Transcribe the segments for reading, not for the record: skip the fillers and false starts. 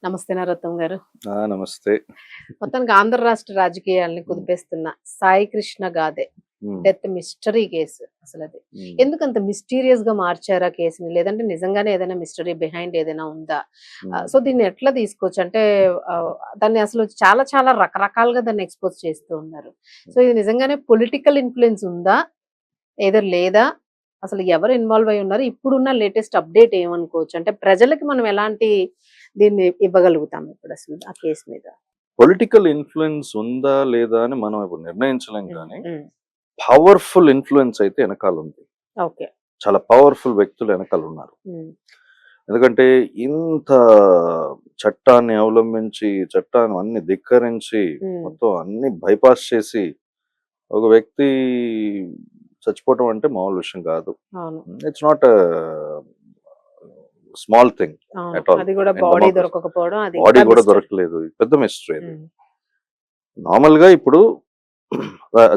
నమస్తే నరోత్తమ్ గారు. నమస్తే. మొత్తానికి ఆంధ్ర రాష్ట్ర రాజకీయాల్ని కుదిపేస్తున్న సాయి కృష్ణ గాథే హ్మ్. Death mystery case. అసలది హ్మ్. ఎందుకంత మిస్టీరియస్ గా మార్చారా కేసుని? లేదంటే నిజంగానే ఏదైనా మిస్టరీ బిహైండ్ ఏదైనా ఉందా? హ్మ్. సో దీన్ని ఎట్లా తీసుకోవచ్చు? అంటే దాన్ని అసలు చాలా చాలా రకరకాలుగా దాన్ని ఎక్స్‌పోజ్ చేస్తూ ఉన్నారు. సో ఇది నిజంగానే పొలిటికల్ ఇన్‌ఫ్లూయెన్స్ ఉందా? లేదా? అసలు ఎవరు ఇన్వాల్వ్ అయ్యి ఉన్నారు? ఇప్పుడున్న లేటెస్ట్ అప్డేట్ ఏమనుకోవచ్చు? అంటే ప్రజలకి మనం ఎలాంటి దీన్ని ఇవ్వగలుగుతాం ఇప్పుడసలు ఆ కేసు మీద? పొలిటికల్ ఇన్‌ఫ్లూయెన్స్ ఉందా? లేదా? అని మనం ఇప్పుడు నిర్ణయించలేం హ్మ్. కానీ, హ్మ్. పవర్‌ఫుల్ ఇన్‌ఫ్లూయెన్స్ అయితే ఎనకాలుంది. ఓకే. చాలా పవర్‌ఫుల్ వ్యక్తులు ఎనకాలున్నారు. హ్మ్. ఎందుకంటే ఇంత చట్టాన్ని అవలంబించి, చట్టాన్ని అన్ని ధిక్కరించి, హ్మ్. మొత్తం అన్ని బైపాస్ చేసి, ఒక వ్యక్తి చచ్చిపోవటం అంటే మామూలు విషయం కాదు. అవును. ఇట్స్ నాట్ స్మాల్ థింగ్ అవును. అట్ ఆల్ అది గూడా ఇన్ బాడీ డెమోక్రసీ. దొరకకపోవడం అది బాడీ ఇంకా కూడా మిస్టరీ. దొరకలేదు. పెద్ద మిస్టరీ అది. హ్మ్. నార్మల్‌గా ఇప్పుడు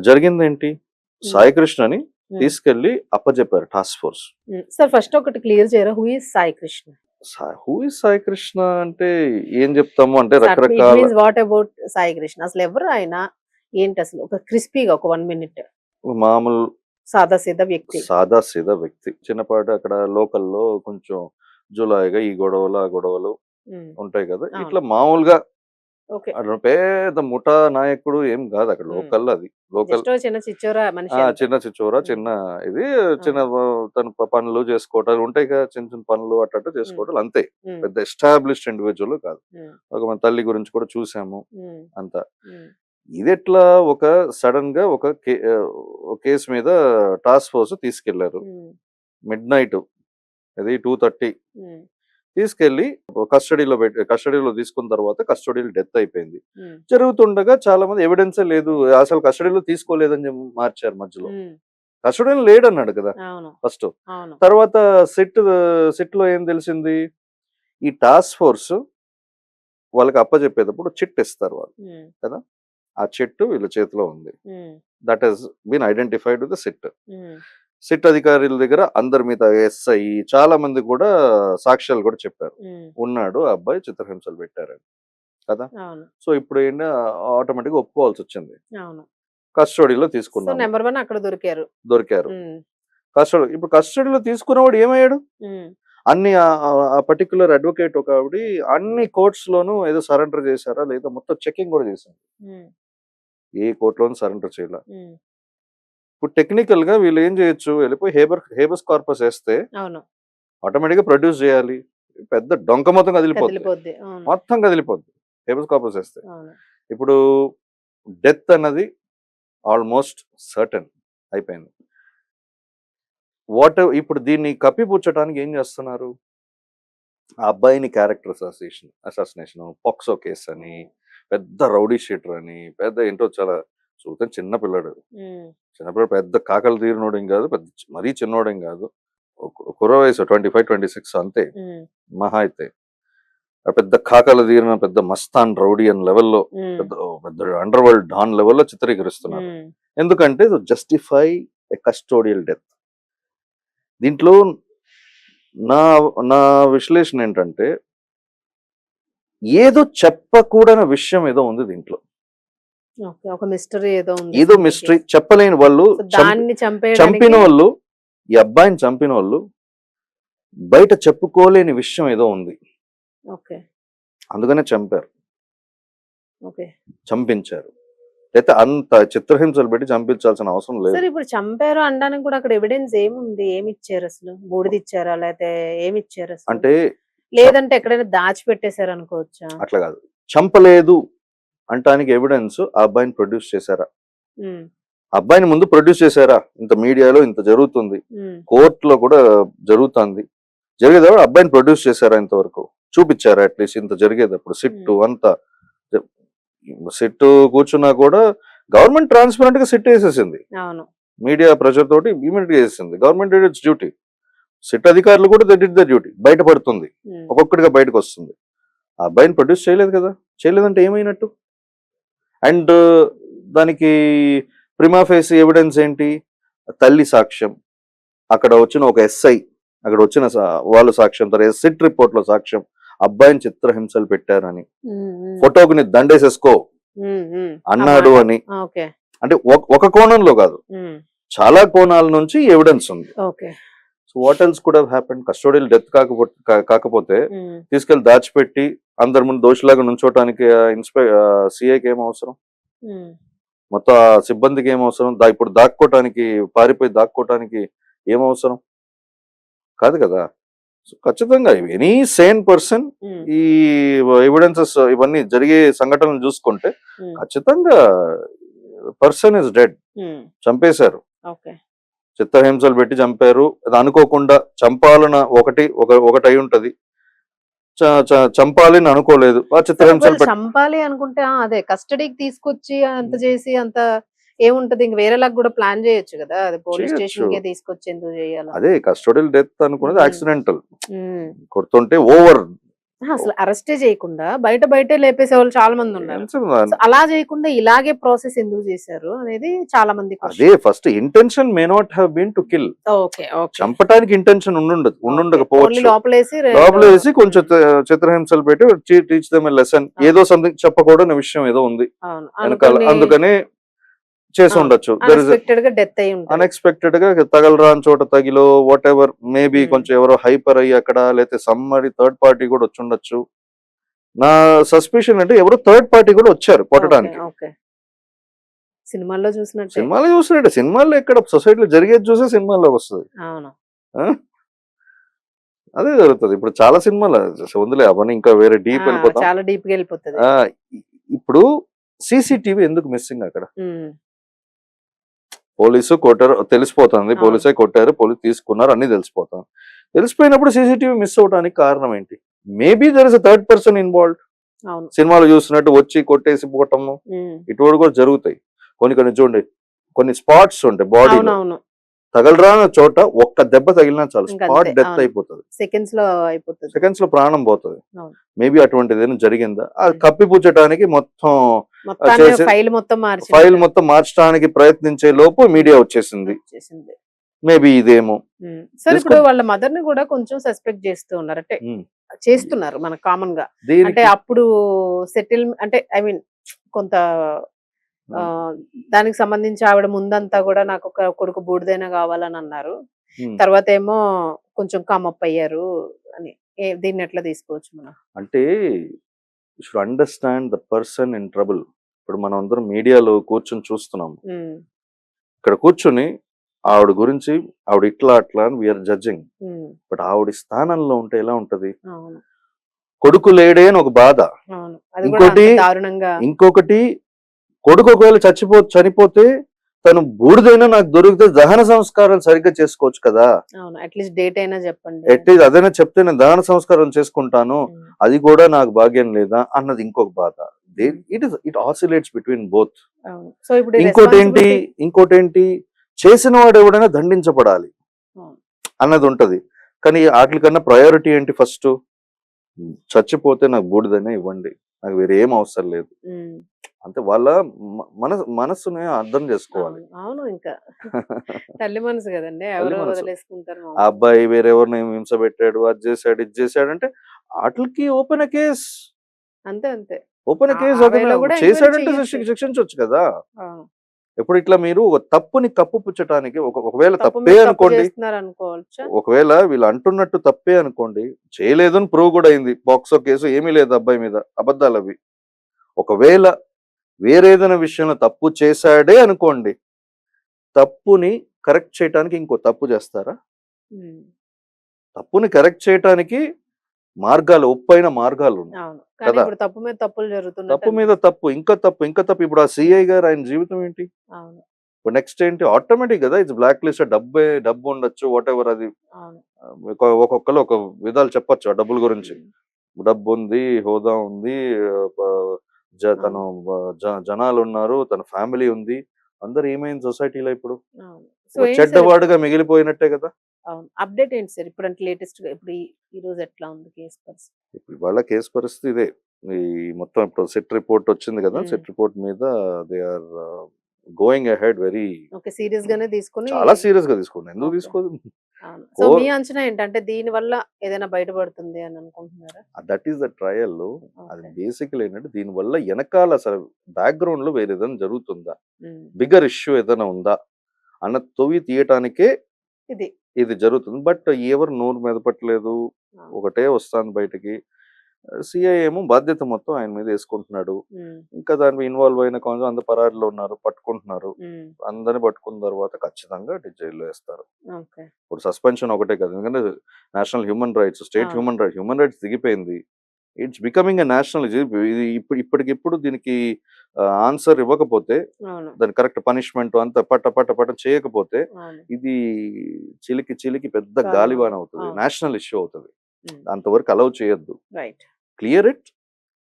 జరిగిందేంటి? హ్మ్. సాయి కృష్ణని హ్మ్. తీసుకెళ్ళి అప్పజెప్పారు టాస్క్ ఫోర్స్. హ్మ్. సార్ ఫస్ట్ ఒకటి క్లియర్ చేయరా? Who is Sai Krishna? Who is Sai Krishna అంటే ఏం చెప్తాము అంటే ఇట్ రకరకాల means what about Sai Krishna? అసలు ఎవరు ఆయన? ఏంటసలు? ఒక క్రిస్పీగా ఒక 1 మినిట్ మామూలు సాదా సీదా వ్యక్తి. సాదా సీదా వ్యక్తి. చిన్నపాటి అక్కడ లోకల్‌లో కొంచెం జులాయిగా ఈ గొడవలు, ఆ గొడవలు హ్మ్. ఉంటాయి కదా! అవును. ఇట్లా మామూలుగా ఓకే. అటు పెద్ద ముఠా నాయకుడు ఏం కాదు అక్కడ హ్మ్. లోకల్ అది. లోకల్ జస్ట్ ఓ చిన్న చిచ్చోరా మనిషి అంతే. చిన్న చిచ్చోర, హ్మ్. చిన్న ఇది చిన్న అవును. తన పనులు చేసుకోవటాలు ఉంటాయి కదా! చిన్న చిన్న పనులు అట్లా హ్మ్. చేసుకోవటాలు అంతే. హ్మ్. పెద్ద ఎస్టాబ్లిష్డ్ ఇండివిడ్యువల్ కాదు. హ్మ్. ఒక మన తల్లి గురించి కూడా చూసాము హ్మ్. అంతా. హ్మ్. ఇదెట్లా ఒక సడెన్‌గా ఒక కేస్ మీద టాస్క్ ఫోర్స్ తీసుకెళ్లారు. హ్మ్. మిడ్‌నైట్ అది 2:30 హ్మ్. తీసుకెళ్ళి కస్టడీలో తీసుకున్న తర్వాత కస్టడీలో డెత్ అయిపోయింది. హ్మ్. జరుగుతుండగా చాలా మంది ఎవిడెన్సే లేదు. అసలు కస్టడీలో తీసుకోలేదని మార్చారు మధ్యలో. హ్మ్. కస్టడీలో లేడన్నాడు కదా! అవును. ఫస్టు. అవును. తర్వాత సిట్‌లో ఏం తెలిసింది? ఈ టాస్క్ ఫోర్స్ వాళ్ళకి అప్పజెప్పేటప్పుడు చిట్ ఇస్తారు వాళ్ళు హ్మ్. కదా! ఆ చిట్టు వీళ్ళ చేతిలో ఉంది. Hmm. That has been identified with the SIT. Hmm. SIT అధికారుల దగ్గర అందరి మీద ఎస్ఐ చాలా మంది కూడా సాక్ష్యాలు కూడా చెప్పారు. హ్మ్. ఉన్నాడు ఆ అబ్బాయి చిత్రహింసలు పెట్టారని. కదా! అవును. సో, ఇప్పుడు ఆటోమేటిక్‌గా ఒప్పుకోవాల్సొచ్చింది. అవును. కస్టడీలో సో, తీసుకున్నాము. నంబర్ 1 అక్కడ దొరికారు. దొరికారు. హ్మ్. ఇప్పుడు కస్టడీలో తీసుకున్నవాడు ఏమయ్యాడు? హ్మ్. అన్ని ఆ పర్టిక్యులర్ అడ్వకేట్ ఒక ఆవిడ అన్ని కోర్ట్స్‌లోనూ ఏదో సరెండర్ చేశారా? లేదా మొత్తం చెకింగ్ కూడా చేసింది. హ్మ్. ఏ కోర్ట్‌లోనూ సరెండర్ చేయలా. హ్మ్. ఇప్పుడు టెక్నికల్‌గా వీళ్ళు ఏం చేయొచ్చు? వెళ్ళిపోయి హేబస్ కార్పస్ ఏస్తే అవును. ఆటోమేటిక్‌గా ప్రొడ్యూస్ చేయాలి. పెద్ద డొంక మొత్తం కదిలిపోద్ది. కదిలిపోద్ది. అవును. మొత్తం కదిలిపోద్ది. హేబస్ కార్పస్ ఏస్తే. అవును. ఇప్పుడు డెత్ అన్నది ఆల్‌మోస్ట్ సర్టెన్ అయిపోయింది. ఇప్పుడు దీన్ని కప్పిపుచ్చటానికి ఏం చేస్తున్నారు? ఆ అబ్బాయిని క్యారెక్టర్ అసాసినేషన్, పోక్సో కేస్ అని, పెద్ద రౌడీ షీటర్ అని, పెద్ద ఏంటో చాలా చూస్తే చిన్న పిల్లాడు. హ్మ్. చిన్నపిల్లాడు పెద్ద కాకలు తీరినోడేం కాదు. మరీ చిన్నోడేం కాదు. కుర్ర వయసు 25, 26 అంతే హ్మ్. మహా అయితే. ఆ పెద్ద కాకలు తీరిన పెద్ద మస్తాన్ రౌడీ అని లెవెల్‌లో హ్మ్. పెద్ద అండర్ వరల్డ్ డాన్ లెవెల్‌లో చిత్రీకరిస్తున్నారు. హ్మ్. ఎందుకంటే జస్టిఫై ఎ కస్టోడియల్ డెత్. దీంట్లో నా నా విశ్లేషణ ఏంటంటే ఏదో చెప్పకూడని విషయం ఏదో ఉంది దీంట్లో. ఓకే. ఒక మిస్టరీ ఏదో ఉంది ఏదో సంథింగ్ మిస్టరీ కేస్. చెప్పలేని వాళ్ళు సో, దాన్ని చంపేయడానికి చంపినోళ్ళు ఈ అబ్బాయిని చంపినోళ్ళు బయట చెప్పుకోలేని విషయం ఏదో ఉంది. ఓకే. అందుకనే చంపారు. ఓకే. చంపించారు. అయితే అంత చిత్రహింసలు పెట్టి చంపించాల్సిన అవసరం లేదు. సార్ ఇప్పుడు చంపారు అనడానికి కూడా అక్కడ ఎవిడెన్స్ ఏముంది? ఏమిచ్చారసలు? బూడిదిచ్చారా? లేతే ఏమిచ్చారసలు? అంటే చ లేదంటే ఎక్కడైనా దాచిపెట్టేసారనుకోవచ్చా? అట్లా కాదు. చంపలేదు అంటానికి ఎవిడెన్స్ ఆ అబ్బాయిని ప్రొడ్యూస్ చేశారా? హ్మ్. ఆ అబ్బాయిని ముందు ప్రొడ్యూస్ చేశారా? ఇంత మీడియాలో ఇంత జరుగుతుంది. హ్మ్. కోర్ట్‌లో కూడా జరుగుతాంది. జరిగేటప్పుడు అబ్బాయిని ప్రొడ్యూస్ చేశారా ఇంతవరకు? చూపిచ్చారా అట్‌లీస్ట్ ఇంత జరిగేటప్పుడు సిట్టు హ్మ్. అంతా. సిట్టు కూర్చున్నా కూడా గవర్నమెంట్ ట్రాన్స్‌పరెంట్‌గా సిట్ ఏసేసింది. అవును. మీడియా ప్రెషర్ తోటి ఇమ్మీడియేట్‌గా ఏసేసింది. Government did its duty. SIT అధికారులు కూడా దే డిడ్ దేర్ డ్యూటీ. బయటపడుతుంది. హ్మ్. ఒక్కొక్కటిగా బయటకొస్తుంది. ఆ అబ్బాయిని ప్రొడ్యూస్ చేయలేదు కదా! చేయలేదంటే ఏమైనట్టు? అండ్ దానికి ప్రిమా ఫేసి ఎవిడెన్స్ ఏంటి? తల్లి సాక్ష్యం. అక్కడ వచ్చిన ఒక ఎస్ఐ, అక్కడ వచ్చిన వాళ్ళు సాక్ష్యం, తర్వాత సిట్ రిపోర్ట్‌లో సాక్ష్యం. అబ్బాయిని చిత్రహింసలు పెట్టారని, ఉమ్, ఉమ్, ఫోటోకి నీ దండేసేసుకో ఆ అన్నాడు మాట. అని. ఓకే. అంటే ఒక కోణంలో కాదు, ఉమ్, చాలా కోణాల నుంచి ఎవిడెన్స్ ఉంది. Okay. So what else could have happened? Custodial death కాకపోతే ఉమ్, తీసుకెళ్లి దాచిపెట్టి అందరి ముందు దోషిలాగా నుంచోటానికి సిఐకి ఏం అవసరం? ఉమ్, మొత్తం ఆ సిబ్బందికి ఏం అవసరం? ఇప్పుడు దాక్కోటానికి, పారిపోయి దాక్కోటానికి ఏం అవసరం? కాదు కదా. సో ఖచ్చితంగా ఎనీ సేన్ పర్సన్ ఉమ్, ఈ ఎవిడెన్సెస్ ఇవన్నీ జరిగే సంఘటనలు చూసుకుంటే ఉమ్, ఖచ్చితంగా పర్సన్ ఇస్ డెడ్, ఉమ్, చంపేశారు, ఓకే. చిత్రహింసలు పెట్టి చంపారు. అది అనుకోకుండా చంపాలన్న ఒకటి అయి ఉంటది, చంపాలని అనుకోలేదు, ఆ సరే, చిత్రహింసలు ఒకవేళ చంపాలి అనుకుంటే అదే కస్టడీకి తీసుకొచ్చి అంత చేసి అంత ఏముంటది, ఇంక వేరేలాగా కూడా ప్లాన్ చేయొచ్చు కదా, అది పోలీస్ చేయొచ్చు. స్టేషన్ కే తీసుకొచ్చి ఎందుకు చేయాలి? అదే కస్టోడియల్ డెత్ అనుకున్నది ఉమ్, యాక్సిడెంటల్, ఉమ్. కొడుతుంటే ఓవర్. అసలు అరెస్టే చేయకుండా బయటే లేపేసే వాళ్ళు చాలా మంది ఉన్నారు. సో అలా చేయకుండా ఇలాగే ప్రాసెస్ ఎందుకు చేశారు అనేది చాలా మంది అదే question. First intention may not have been to kill. Okay, okay. చంపటానికి ఇంటెన్షన్ ఓన్లీ ఉండుండకపోవచ్చు. లోపలేసి లోపలేసి కొంచెం చిత్రహింసలు పెట్టి టీచ్ దెమ్ లెసన్, ఏదో సంథింగ్ చెప్పకూడని విషయం ఏదో ఉంది అవును వెనకాల, అనుకొని అందుకని చేసి ఉండొచ్చు. అన్ఎక్స్పెక్టెడ్ గా డెత్ అయి ఉంటుంది. అన్ఎక్స్పెక్టెడ్ గా తగలరాని చోట తగిలో వాట్ ఎవర్ మేబీ కొంచెం ఎవరో హైపర్ అయ్యి అక్కడ, లేకపోతే సమ్మరి థర్డ్ పార్టీ కూడా వచ్చి ఉండొచ్చు. నా సస్పిషన్ అంటే ఎవరో థర్డ్ పార్టీ కూడా వచ్చారు కొట్టడానికి. ఓకే. సినిమాల్లో చూసినట్టే. సినిమాలో చూసినట్టు, సినిమాల్లో ఎక్కడ సొసైటీలో జరిగేది చూసే సినిమాల్లోకి వస్తుంది. అవును. అదే జరుగుతుంది ఇప్పుడు చాలా సినిమాలు. వదిలే అవన్నీ, ఇంకా వేరే డీప్ వెళ్ళిపోతాం. చాలా డీప్ గా వెళ్ళిపోతుంది. ఇప్పుడు సీసీటీవీ ఎందుకు మిస్సింగ్ అక్కడ? పోలీసు కొట్టారు తెలిసిపోతుంది, పోలీసే కొట్టారు, పోలీసు తీసుకున్నారు, అన్ని తెలిసిపోతాం. తెలిసిపోయినప్పుడు సీసీటీవీ మిస్ అవడానికి కారణం ఏంటి? Maybe there is a third person involved. సినిమాలో చూసినట్టు వచ్చి కొట్టేసి పోవటము ఇటువంటి కూడా జరుగుతాయి. కొన్ని చూడండి, కొన్ని స్పాట్స్ ఉంటాయి బాడీలో, తగలరాని చోట ఒక్క దెబ్బ తగిలినా చాలు స్పాట్ డెత్ అయిపోతుంది, సెకండ్స్ లో ప్రాణం పోతుంది. మేబీ అటువంటిది ఏదైనా జరిగిందా? అది కప్పిపుచ్చడానికి ఫైల్ మొత్తం మార్చడానికి ప్రయత్నించే లోపు మీడియా వచ్చేసింది. మేబీ ఇదేమో. సరే, ఇప్పుడు వాళ్ళ మదర్ ని కూడా కొంచెం సస్పెక్ట్ చేస్తూ ఉన్నారు, అంటే చేస్తున్నారు మన కామన్ గా. అంటే అప్పుడు సెటిల్, అంటే ఐ మీన్ కొంత దానికి సంబంధించి ఆవిడ ముందంతా కూడా నాకు ఒక కొడుకు బూడిదైనా కావాలని అన్నారు, తర్వాత ఏమో కొంచెం కమప్ అయ్యారు అని. దీన్ని ఎట్లా తీసుకోవచ్చు మనం? అంటే should understand the person in trouble. ఇప్పుడు మనం అందరం మీడియాలో కూర్చొని చూస్తున్నాం, ఇక్కడ కూర్చొని ఆవిడ గురించి ఆవిడ ఇట్లా అట్లా అని వీఆర్ జడ్జింగ్. బట్ ఆవిడ స్థానంలో ఉంటే ఎలా ఉంటది? కొడుకు లేడే అని ఒక బాధ, ఇంకొకటి కొడుకు ఒకవేళ చనిపోతే తను బూడిదైనా నాకు దొరికితే దహన సంస్కారాలు సరిగ్గా చేసుకోవచ్చు కదా, అట్లీస్ట్ డేట్ అయినా చెప్పండి, అట్లీస్ట్ అదైనా చెప్తే నేను దహన సంస్కారం చేసుకుంటాను, అది కూడా నాకు భాగ్యం లేదా అన్నది ఇంకొక బాధ. It oscillates between both. ఇంకోటేంటి చేసిన వాడు ఎవడైనా దండించబడాలి అన్నది ఉంటది. కానీ వాటికన్నా ప్రయారిటీ ఏంటి? ఫస్ట్ చచ్చిపోతే నాకు బూడిదైనా ఇవ్వండి, నాకు వేరే ఏం అవసరం లేదు. అంటే వాళ్ళ మనస్సుని అర్థం చేసుకోవాలి. అవును, ఇంకా తల్లి మనసు కదండి, వదిలేసుకుంటారు. ఆ అబ్బాయి వేరెవరిని హింస పెట్టాడు, అది చేశాడు, ఇది చేశాడు అంటే వాటికి ఓపెన్ కేస్, అంతే ఓపెన్ కేస్. చేశాడంటే శిక్షించవచ్చు కదా. ఇప్పుడు ఇట్లా మీరు ఒక తప్పుని కప్పుపుచ్చటానికి ఒకవేళ తప్పే అనుకోండి, ఒకవేళ వీళ్ళు అంటున్నట్టు తప్పే అనుకోండి, చేయలేదు అని ప్రూవ్ కూడా అయింది, బాక్సో కేసు ఏమీ లేదు అబ్బాయి మీద, అబద్ధాలు అవి. ఒకవేళ వేరేదైనా విషయంలో తప్పు చేశాడే అనుకోండి, తప్పుని కరెక్ట్ చేయటానికి ఇంకో తప్పు చేస్తారా? తప్పుని కరెక్ట్ చేయటానికి మార్గాలు, ఒప్పైన మార్గాలు కదా. తప్పు మీద తప్పు, ఇంకా తప్పు. ఇప్పుడు ఆ సిఐ గారు ఆయన జీవితం ఏంటి? ఇప్పుడు నెక్స్ట్ ఏంటి? ఆటోమేటిక్ కదా, ఇట్స్ బ్లాక్ లిస్ట్. డబ్బు ఉండొచ్చు, వాట్ ఎవర్, అది ఒక్కొక్కరు ఒక విధాలు చెప్పొచ్చు ఆ డబ్బుల గురించి. డబ్బు ఉంది, హోదా ఉంది, తను జనాలు ఉన్నారు, తన ఫ్యామిలీ ఉంది, అందరు ఏమైంది సొసైటీలో ఇప్పుడు? చెడ్డవాడుగా మిగిలిపోయినట్టే కదా. అప్డేట్ ఏంటి సార్ ఇప్పుడు? అంటే లేటెస్ట్ గా ఇప్పుడు ఈ రోజు ఎట్లా ఉంది కేసు పరిస్థితి? ఇప్పుడు వాళ్ళ కేసు పరిస్థితి ఇదే. ఈ మొత్తం ఇప్పుడు సెట్ రిపోర్ట్ వచ్చింది కదా, సెట్ రిపోర్ట్ మీద they are going ahead very okay. Serious గానే తీసుకొని చాలా సీరియస్ గా తీసుకోండి. ఎందుకు ఓకే. తీసుకోదు? అవును. సో కో మీ అంచనా ఏంటంటే దీని వల్ల ఏదైనా బయటపడుతుంది అని అనుకుంటున్నారా? That is the trial. అది ఓకే. బేసికల్ ఏంటంటే దీనివల్ల వెనకాల అసలు బ్యాక్గ్రౌండ్ లో వేరే ఏదైనా జరుగుతుందా, హ్మ్. బిగ్గర్ ఇష్యూ ఏదైనా ఉందా అన్న తొవి తీయటానికే ఇది. ఇది జరుగుతుంది. బట్ ఎవరు నోరు మెదపట్లేదు. అవును. ఒకటే వస్తాను బయటకి. సిఐ ఏమో బాధ్యత మొత్తం ఆయన మీద వేసుకుంటున్నాడు. హ్మ్. ఇంకా దాని ఇన్వాల్వ్ అయిన కొంచెం అందరు పరారిలో ఉన్నారు, పట్టుకుంటున్నారు. హ్మ్. అందరిని పట్టుకున్న తర్వాత ఖచ్చితంగా జైల్లో వేస్తారు. ఓకే. ఇప్పుడు సస్పెన్షన్ ఒకటే కాదు, ఎందుకంటే నేషనల్ హ్యూమన్ రైట్స్, స్టేట్ అవును. హ్యూమన్ రైట్స్ దిగిపోయింది. It's becoming a national. ఇది ఇప్పటికిప్పుడు దీనికి ఆన్సర్ ఇవ్వకపోతే, అవును. దాని కరెక్ట్ పనిష్మెంట్ అంతా పట్ట చేయకపోతే అవును. ఇది చిలికి పెద్ద చాలా గాలివాన అవుతుంది, అవును. నేషనల్ ఇష్యూ అవుతుంది. హ్మ్. అంతవరకు అలౌ చేయొద్దు. రైట్. Clear it.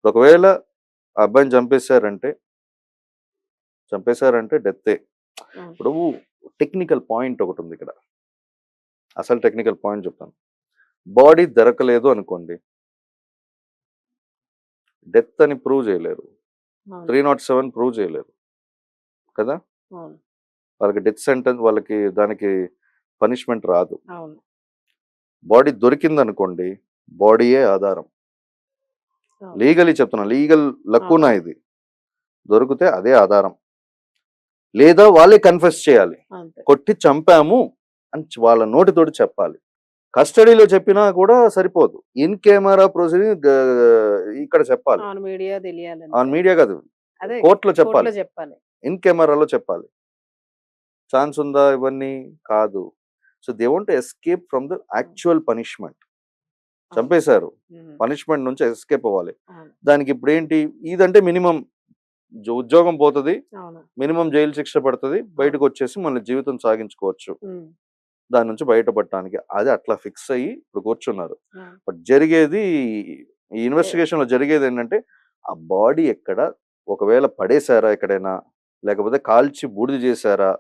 ఒకవేళ ఆ అబ్బాయిని చంపేశారంటే డెత్తే. అవును. ఇప్పుడు టెక్నికల్ పాయింట్ ఒకటి ఉంది ఇక్కడ. అసలు టెక్నికల్ పాయింట్ చెప్తాను. బాడీ దొరకలేదు అనుకోండి, డెత్ అని ప్రూవ్ చేయలేరు. అవును. 307 ప్రూవ్ చేయలేరు కదా. అవును. వాళ్ళకి డెత్ సెంటెన్స్, వాళ్ళకి దానికి పనిష్మెంట్ రాదు. అవును. బాడీ దొరికింది అనుకోండి, బాడీయే ఆధారం. అవును. లీగలీ చెప్తున్నా, లీగల్ లక్కునా అవును. ఇది. దొరికితే అదే ఆధారం. లేదా వాళ్ళే కన్ఫెస్ చేయాలి, అంతే. కొట్టి చంపాము అని వాళ్ళ నోటితోటి చెప్పాలి. కస్టడీలో చెప్పినా కూడా సరిపోదు, ఇన్ కెమెరా ప్రొసీడింగ్ ఇక్కడ చెప్పాలి. ఆన్ మీడియా తెలియాలి ఆన్ అంతే. మీడియా కాదు, అదే కోర్టులో చెప్పాలి, కోర్టులో చెప్పాలి. ఇన్ కెమెరాలో చెప్పాలి. ఛాన్స్ ఉందా? ఇవన్నీ కాదు. So they want escape from the actual punishment. అవును. చంపేశారు, హ్మ్. పనిష్మెంట్ నుంచి ఎస్కేప్ అవ్వాలి. అవును. దానికి ఇప్పుడు ఏంటి, ఇదంటే మినిమం ఉద్యోగం పోతుంది, అవును. మినిమం జైలు శిక్ష పడుతుంది, బయటకు అవును. వచ్చేసి మన జీవితం సాగించుకోవచ్చు. హ్మ్. దాని నుంచి బయటపడటానికి అది అట్లా ఫిక్స్ అయ్యి ఇప్పుడు కూర్చున్నారు. అవును. బట్ జరిగేది, ఈ ఏ ఇన్వెస్టిగేషన్ లో జరిగేది ఏంటంటే, ఆ బాడీ ఎక్కడ, ఒకవేళ పడేశారా ఎక్కడైనా, లేకపోతే కాల్చి బూడిద చేశారా,